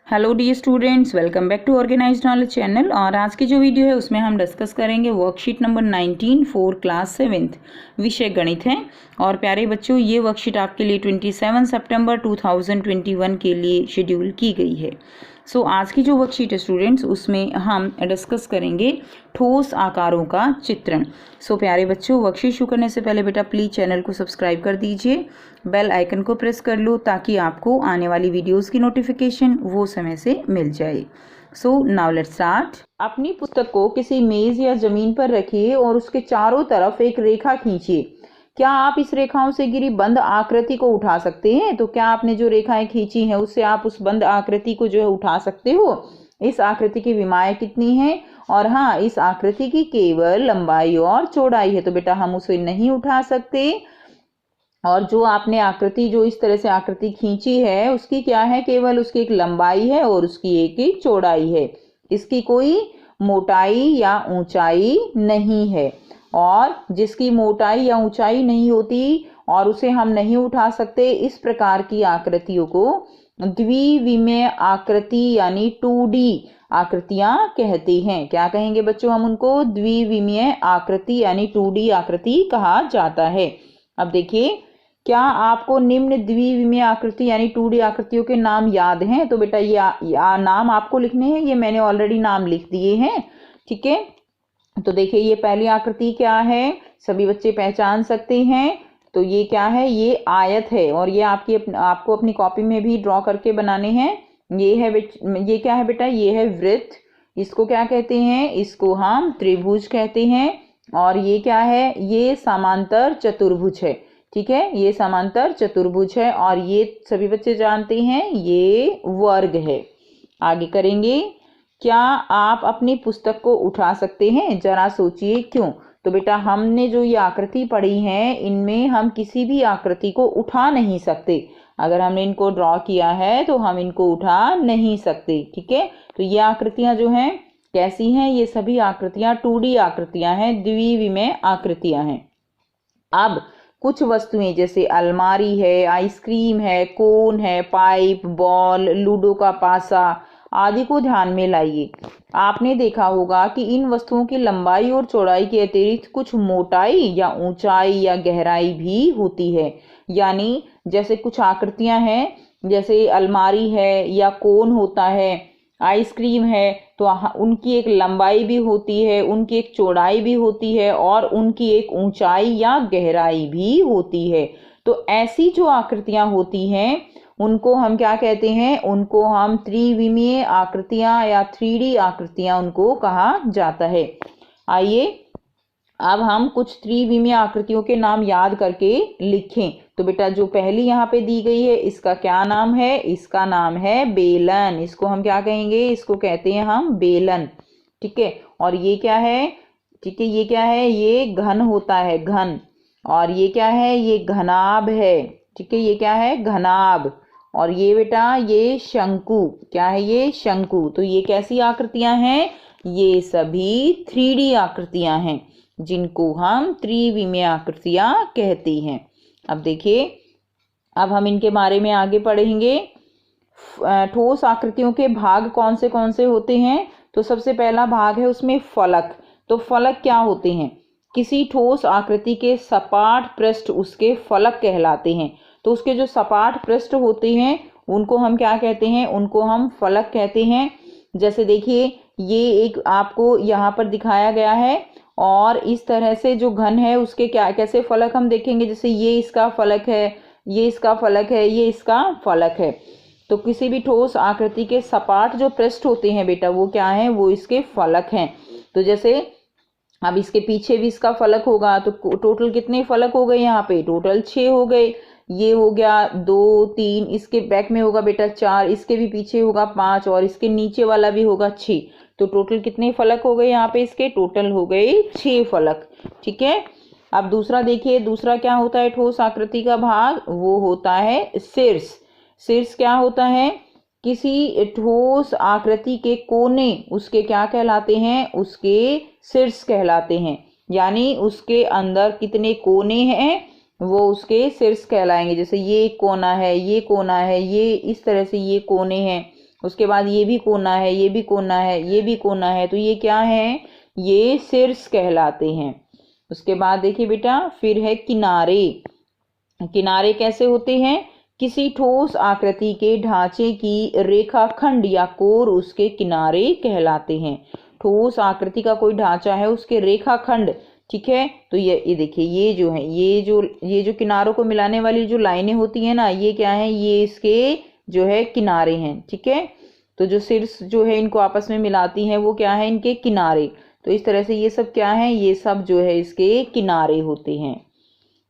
Hello dear students, welcome back to organised knowledge channel. और आज की जो वीडियो है उसमें हम डिस्कस करेंगे worksheet number 19 for class 7th, विषय गणित है। और प्यारे बच्चों, ये वर्कशीट आपके लिए 27 सितंबर 2021 के लिए शेड्यूल की गई है। आज की जो वर्कशीट है स्टूडेंट्स, उसमें हम डिस्कस करेंगे ठोस आकारों का चित्रण। प्यारे बच्चों, वर्कशीट शुरू करने से पहले बेटा प्लीज़ चैनल को सब्सक्राइब कर दीजिए, बेल आइकन को प्रेस कर लो ताकि आपको आने वाली वीडियोस की नोटिफिकेशन वो समय से मिल जाए। Now let's start. अपनी पुस्तक को किसी मेज या जमीन पर रखिए और उसके चारों तरफ एक रेखा खींचिए। क्या आप इस रेखाओं से घिरी बंद आकृति को उठा सकते हैं? तो क्या आपने जो रेखाएं खींची हैं उससे आप उस बंद आकृति को जो है उठा सकते हो? इस आकृति की विमाएं कितनी है? और हाँ, इस आकृति की केवल लंबाई और चौड़ाई है, तो बेटा हम उसे नहीं उठा सकते। और जो आपने आकृति, जो इस तरह से आकृति खींची है, उसकी क्या है? केवल उसकी एक लंबाई है और उसकी एक ही चौड़ाई है। इसकी कोई मोटाई या ऊंचाई नहीं है। और जिसकी मोटाई या ऊंचाई नहीं होती और उसे हम नहीं उठा सकते, इस प्रकार की आकृतियों को द्विविमीय आकृति यानी 2D आकृतियां कहते हैं। क्या कहेंगे बच्चों हम उनको? द्विविमीय आकृति यानी 2D आकृति कहा जाता है। अब देखिए, क्या आपको निम्न द्विविमीय आकृति यानी 2D आकृतियों के नाम याद हैं? तो बेटा ये नाम आपको लिखने हैं, ये मैंने ऑलरेडी नाम लिख दिए हैं। ठीक है, तो देखिए ये पहली आकृति क्या है, सभी बच्चे पहचान सकते हैं। तो ये क्या है? ये आयत है और ये आपको अपनी कॉपी में भी ड्रॉ करके बनाने हैं। ये क्या है बेटा? ये है वृत्त। इसको क्या कहते हैं? इसको हम त्रिभुज कहते हैं। और ये क्या है? ये समांतर चतुर्भुज है। ठीक है, ये समांतर चतुर्भुज है और ये सभी बच्चे जानते हैं ये वर्ग है। आगे करेंगे। क्या आप अपनी पुस्तक को उठा सकते हैं? जरा सोचिए क्यों। तो बेटा हमने जो ये आकृति पढ़ी है, इनमें हम किसी भी आकृति को उठा नहीं सकते। अगर हमने इनको ड्रॉ किया है तो हम इनको उठा नहीं सकते। ठीक है, तो ये आकृतियां जो हैं कैसी हैं? ये सभी आकृतियां 2D आकृतियां हैं, द्विविमीय आकृतियां हैं। अब कुछ वस्तुएं जैसे अलमारी है, आइसक्रीम है, कोन है, पाइप, बॉल, लूडो का पासा आदि को ध्यान में लाइए। आपने देखा होगा कि इन वस्तुओं की लंबाई और चौड़ाई के अतिरिक्त कुछ मोटाई या ऊंचाई या गहराई भी होती है। यानी जैसे कुछ आकृतियां हैं, जैसे अलमारी है या कोन होता है, आइसक्रीम है, तो उनकी एक लंबाई भी होती है, उनकी एक चौड़ाई भी होती है और उनकी एक ऊंचाई या गहराई भी होती है। तो ऐसी जो आकृतियां होती हैं उनको हम क्या कहते हैं? उनको हम त्रिविमीय आकृतियां या 3D आकृतियां उनको कहा जाता है। आइए अब हम कुछ त्रिविमीय आकृतियों के नाम याद करके लिखें। तो बेटा जो पहली यहाँ पे दी गई है, इसका क्या नाम है? इसका नाम है बेलन। इसको हम क्या कहेंगे? इसको कहते हैं हम बेलन। ठीक है, और ये क्या है? ठीक है, ये क्या है? ये घन होता है, घन। और ये क्या है? ये घनाभ है। ठीक है, ये क्या है? घनाभ। और ये बेटा ये शंकु। क्या है? ये शंकु। तो ये कैसी आकृतियां हैं? ये सभी 3D आकृतियां हैं जिनको हम त्रिविमीय आकृतियां कहते हैं। अब देखिए, अब हम इनके बारे में आगे पढ़ेंगे। ठोस आकृतियों के भाग कौन से होते हैं? तो सबसे पहला भाग है उसमें फलक। तो फलक क्या होते हैं? किसी ठोस आकृति के सपाट पृष्ठ उसके फलक कहलाते हैं। तो उसके जो सपाट पृष्ठ होते हैं उनको हम क्या कहते हैं? उनको हम फलक कहते हैं। जैसे देखिए, ये एक आपको यहाँ पर दिखाया गया है और इस तरह से जो घन है उसके क्या कैसे फलक हम देखेंगे। जैसे ये इसका फलक है, ये इसका फलक है, ये इसका फलक है। तो किसी भी ठोस आकृति के सपाट जो पृष्ठ होते हैं बेटा, वो क्या है? वो इसके फलक हैं। तो जैसे अब इसके पीछे भी इसका फलक होगा, तो टोटल कितने फलक हो गए यहाँ पे? टोटल 6 हो गए। ये हो गया 2, 3, इसके बैक में होगा बेटा 4, इसके भी पीछे होगा 5 और इसके नीचे वाला भी होगा 6। तो टोटल कितने फलक हो गए यहाँ पे? इसके टोटल हो गए 6 फलक। ठीक है, अब दूसरा देखिए, दूसरा क्या होता है ठोस आकृति का भाग? वो होता है शीर्ष। शीर्ष क्या होता है? किसी ठोस आकृति के कोने उसके क्या कहलाते हैं? उसके शीर्ष कहलाते हैं। यानी उसके अंदर कितने कोने हैं वो उसके शीर्ष कहलाएंगे। जैसे ये कोना है, ये कोना है, ये इस तरह से ये कोने हैं। उसके बाद ये भी कोना है, ये भी कोना है, ये भी कोना है, तो ये क्या है, ये शीर्ष कहलाते हैं। उसके बाद देखिए बेटा फिर है किनारे। किनारे कैसे होते हैं, किसी ठोस आकृति के ढांचे की रेखाखंड या कोर उसके किनारे कहलाते हैं। ठोस आकृति का कोई ढांचा है, उसके रेखाखंड, ठीक है, तो ये देखिए ये जो है, ये जो किनारों को मिलाने वाली जो लाइनें होती है ना, ये क्या है, ये इसके जो है किनारे हैं, ठीक है। तो जो शीर्ष जो है इनको आपस में मिलाती हैं वो क्या है, इनके किनारे। तो इस तरह से ये सब क्या है, ये सब जो है इसके किनारे होते हैं।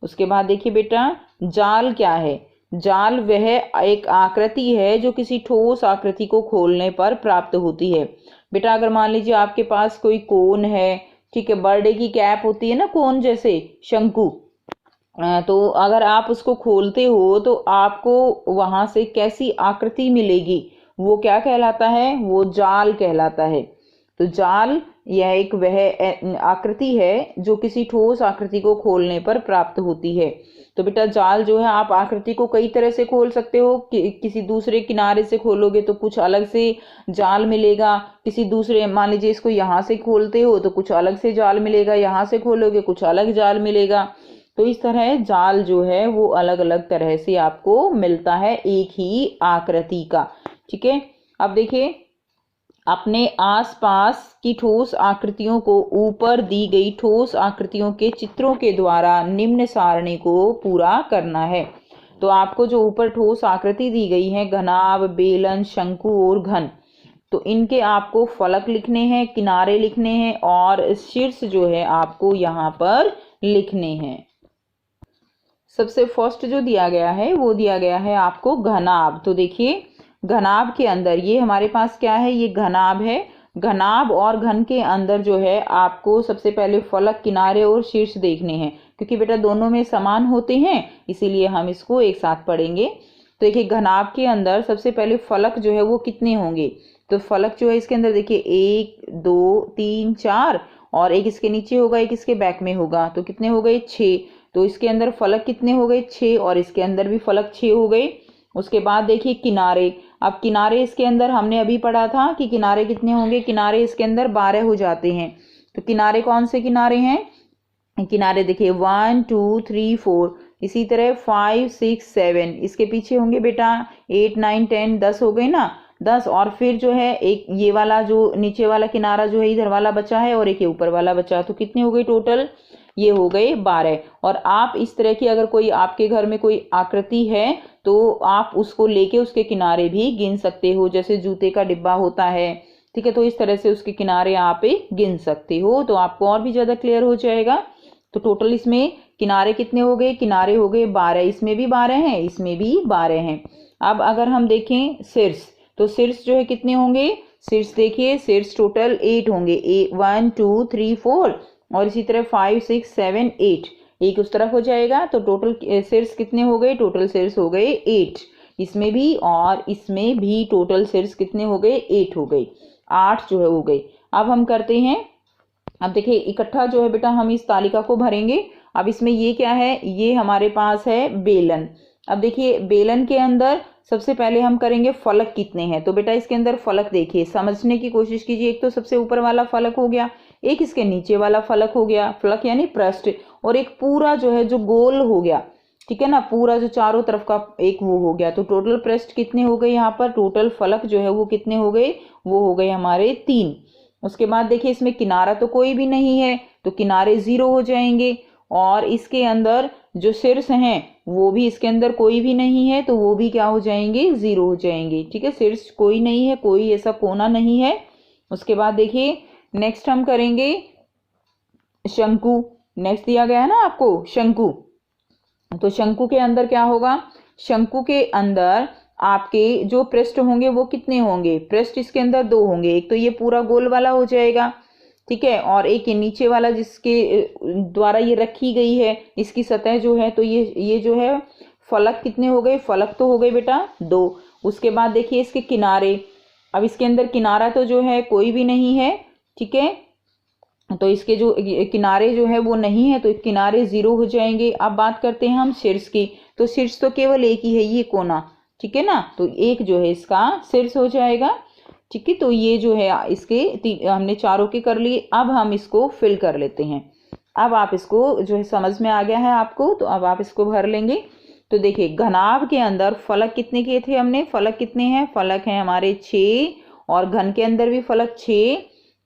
उसके बाद देखिए बेटा जाल क्या है, जाल वह एक आकृति है जो किसी ठोस आकृति को खोलने पर प्राप्त होती है। बेटा अगर मान लीजिए आपके पास कोई कोन है, ठीक है, बर्थडे की कैप होती है ना कोन जैसे शंकु, तो अगर आप उसको खोलते हो तो आपको वहां से कैसी आकृति मिलेगी, वो क्या कहलाता है, वो जाल कहलाता है। तो जाल यह एक वह आकृति है जो किसी ठोस आकृति को खोलने पर प्राप्त होती है। तो बेटा जाल जो है आप आकृति को कई तरह से खोल सकते हो, किसी दूसरे किनारे से खोलोगे तो कुछ अलग से जाल मिलेगा, किसी दूसरे, मान लीजिए इसको यहाँ से खोलते हो तो कुछ अलग से जाल मिलेगा, यहाँ से खोलोगे कुछ अलग जाल मिलेगा। तो इस तरह जाल जो है वो अलग अलग तरह से आपको मिलता है एक ही आकृति का, ठीक है। अब देखिए अपने आसपास की ठोस आकृतियों को ऊपर दी गई ठोस आकृतियों के चित्रों के द्वारा निम्न सारणी को पूरा करना है। तो आपको जो ऊपर ठोस आकृति दी गई है, घनाभ, बेलन, शंकु और घन, तो इनके आपको फलक लिखने हैं, किनारे लिखने हैं और शीर्ष जो है आपको यहाँ पर लिखने हैं। सबसे फर्स्ट जो दिया गया है वो दिया गया है आपको घनाभ। तो देखिए घनाभ के अंदर ये हमारे पास क्या है, ये घनाभ है। घनाभ और घन के अंदर जो है आपको सबसे पहले फलक, किनारे और शीर्ष देखने हैं, क्योंकि बेटा दोनों में समान होते हैं, इसीलिए हम इसको एक साथ पढ़ेंगे। तो देखिए घनाभ के अंदर सबसे पहले फलक जो है वो कितने होंगे, तो फलक जो है इसके अंदर देखिए 1 2 3 4 और एक इसके नीचे होगा, एक इसके बैक में होगा, तो कितने हो गए 6। तो इसके अंदर फलक कितने हो गए 6 और इसके अंदर भी फलक 6 हो गए। उसके बाद देखिए किनारे, अब किनारे इसके अंदर हमने अभी पढ़ा था कि किनारे कितने होंगे, किनारे इसके अंदर 12 हो जाते हैं। तो किनारे कौन से किनारे हैं, किनारे देखिए 1 2 3 4, इसी तरह 5 6 7, इसके पीछे होंगे बेटा 8 9 10, 10 हो गए ना, 10। और फिर जो है एक ये वाला जो नीचे वाला किनारा जो है इधर वाला बचा है और एक ये ऊपर वाला बचा, तो कितने हो गए टोटल, ये हो गए 12। और आप इस तरह की अगर कोई आपके घर में कोई आकृति है तो आप उसको लेके उसके किनारे भी गिन सकते हो, जैसे जूते का डिब्बा होता है, ठीक है, तो इस तरह से उसके किनारे आप गिन सकते हो, तो आपको और भी ज्यादा क्लियर हो जाएगा। तो टोटल इसमें किनारे कितने हो गए, किनारे हो गए 12, इसमें भी 12 हैं, इसमें भी 12 हैं। अब अगर हम देखें शीर्ष, तो शीर्ष जो है कितने होंगे, शीर्ष देखिए शीर्ष टोटल 8 होंगे, 1 2 3 4 और इसी तरह 5 6 7 8, एक उस तरफ हो जाएगा। तो टोटल शीर्ष कितने हो गए, टोटल शीर्ष हो गए 8, इसमें भी और इसमें भी टोटल शीर्ष कितने हो गए 8 हो गए, 8 जो है हो गए। अब हम करते हैं, अब देखिए इकट्ठा जो है बेटा हम इस तालिका को भरेंगे। अब इसमें ये क्या है, ये हमारे पास है बेलन। अब देखिए बेलन के अंदर सबसे पहले हम करेंगे फलक कितने हैं, तो बेटा इसके अंदर फलक देखिए समझने की कोशिश कीजिए। एक तो सबसे ऊपर वाला फलक हो गया, एक इसके नीचे वाला फलक हो गया, फलक यानी पृष्ठ, और एक पूरा जो है जो गोल हो गया, ठीक है ना, पूरा जो चारों तरफ का एक वो हो गया। तो टोटल पृष्ठ कितने हो गए यहाँ पर, टोटल फलक जो है वो कितने हो गए, वो हो गए हमारे 3। उसके बाद देखिए इसमें किनारा तो कोई भी नहीं है, तो किनारे 0 हो जाएंगे, और इसके अंदर जो शीर्ष हैं वो भी इसके अंदर कोई भी नहीं है, तो वो भी क्या हो जाएंगे 0 हो जाएंगे, ठीक है, शीर्ष कोई नहीं है, कोई ऐसा कोना नहीं है। उसके बाद देखिए नेक्स्ट हम करेंगे शंकु, नेक्स्ट दिया गया है ना आपको शंकु, तो शंकु के अंदर क्या होगा, शंकु के अंदर आपके जो पृष्ठ होंगे वो कितने होंगे, पृष्ठ इसके अंदर 2 होंगे, एक तो ये पूरा गोल वाला हो जाएगा, ठीक है, और एक ये नीचे वाला जिसके द्वारा ये रखी गई है इसकी सतह जो है, तो ये जो है फलक कितने हो गए, फलक तो हो गए बेटा 2। उसके बाद देखिए इसके किनारे, अब इसके अंदर किनारा तो जो है कोई भी नहीं है, ठीक है, तो इसके जो किनारे जो है वो नहीं है, तो किनारे 0 हो जाएंगे। अब बात करते हैं हम शीर्ष की, तो शीर्ष तो केवल एक ही है, ये कोना, ठीक है ना। तो एक जो है इसका शीर्ष हो जाएगा, ठीक है। तो ये जो है इसके हमने चारों के कर लिए। अब हम इसको फिल कर लेते हैं। अब आप इसको जो है समझ में आ गया है आपको, तो अब आप इसको भर लेंगे। तो देखिए घनाभ के अंदर फलक कितने किए थे हमने, फलक कितने हैं, फलक हैं हमारे 6, और घन के अंदर भी फलक 6,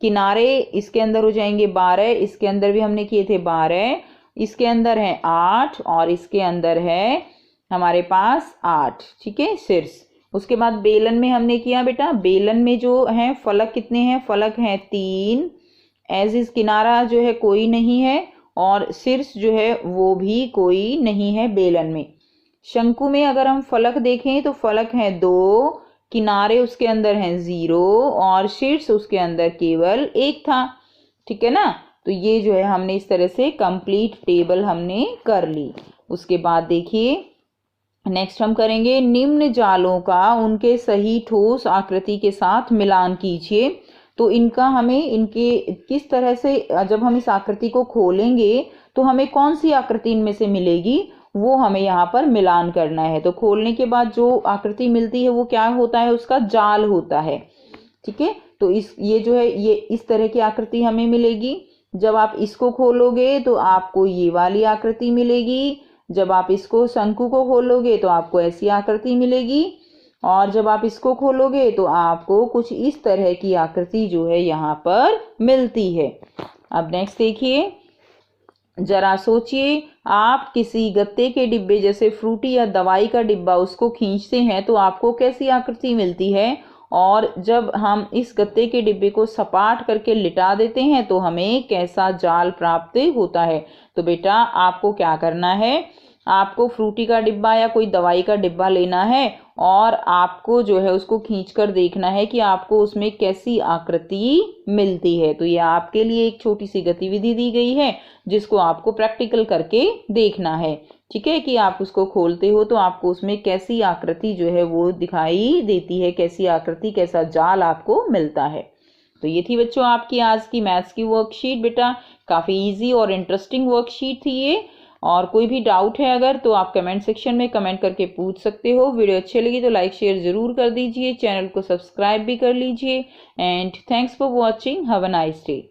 किनारे इसके अंदर हो जाएंगे 12, इसके अंदर भी हमने किए थे 12, इसके अंदर है 8, और इसके अंदर है हमारे पास 8, ठीक है, शीर्ष। उसके बाद बेलन में हमने किया बेटा, बेलन में जो है फलक कितने हैं, फलक हैं 3, एज इज किनारा जो है कोई नहीं है, और शीर्ष जो है वो भी कोई नहीं है बेलन में। शंकु में अगर हम फलक देखें तो फलक हैं 2, किनारे उसके अंदर हैं 0, और शीर्ष उसके अंदर केवल 1 था, ठीक है ना। तो ये जो है हमने इस तरह से कंप्लीट टेबल हमने कर ली। उसके बाद देखिए नेक्स्ट हम करेंगे निम्न जालों का उनके सही ठोस आकृति के साथ मिलान कीजिए। तो इनका हमें इनके किस तरह से, जब हम इस आकृति को खोलेंगे तो हमें कौन सी आकृति इनमें से मिलेगी, वो हमें यहाँ पर मिलान करना है। तो खोलने के बाद जो आकृति मिलती है वो क्या होता है, उसका जाल होता है, ठीक है। तो ये जो है ये इस तरह की आकृति हमें मिलेगी। जब आप इसको खोलोगे तो आपको ये वाली आकृति मिलेगी, जब आप इसको शंकु को खोलोगे तो आपको ऐसी आकृति मिलेगी, और जब आप इसको खोलोगे तो आपको कुछ इस तरह की आकृति जो है यहाँ पर मिलती है। अब नेक्स्ट देखिए, जरा सोचिए, आप किसी गत्ते के डिब्बे जैसे फ्रूटी या दवाई का डिब्बा उसको खींचते हैं तो आपको कैसी आकृति मिलती है, और जब हम इस गत्ते के डिब्बे को सपाट करके लिटा देते हैं तो हमें कैसा जाल प्राप्त होता है। तो बेटा आपको क्या करना है, आपको फ्रूटी का डिब्बा या कोई दवाई का डिब्बा लेना है, और आपको जो है उसको खींचकर देखना है कि आपको उसमें कैसी आकृति मिलती है। तो ये आपके लिए एक छोटी सी गतिविधि दी गई है जिसको आपको प्रैक्टिकल करके देखना है, ठीक है, कि आप उसको खोलते हो तो आपको उसमें कैसी आकृति जो है वो दिखाई देती है, कैसी आकृति, कैसा जाल आपको मिलता है। तो ये थी बच्चों आपकी आज की मैथ्स की वर्कशीट। बेटा काफ़ी इजी और इंटरेस्टिंग वर्कशीट थी ये, और कोई भी डाउट है अगर तो आप कमेंट सेक्शन में कमेंट करके पूछ सकते हो। वीडियो अच्छी लगी तो लाइक शेयर ज़रूर कर दीजिए, चैनल को सब्सक्राइब भी कर लीजिए, and thanks for watching, have a nice day.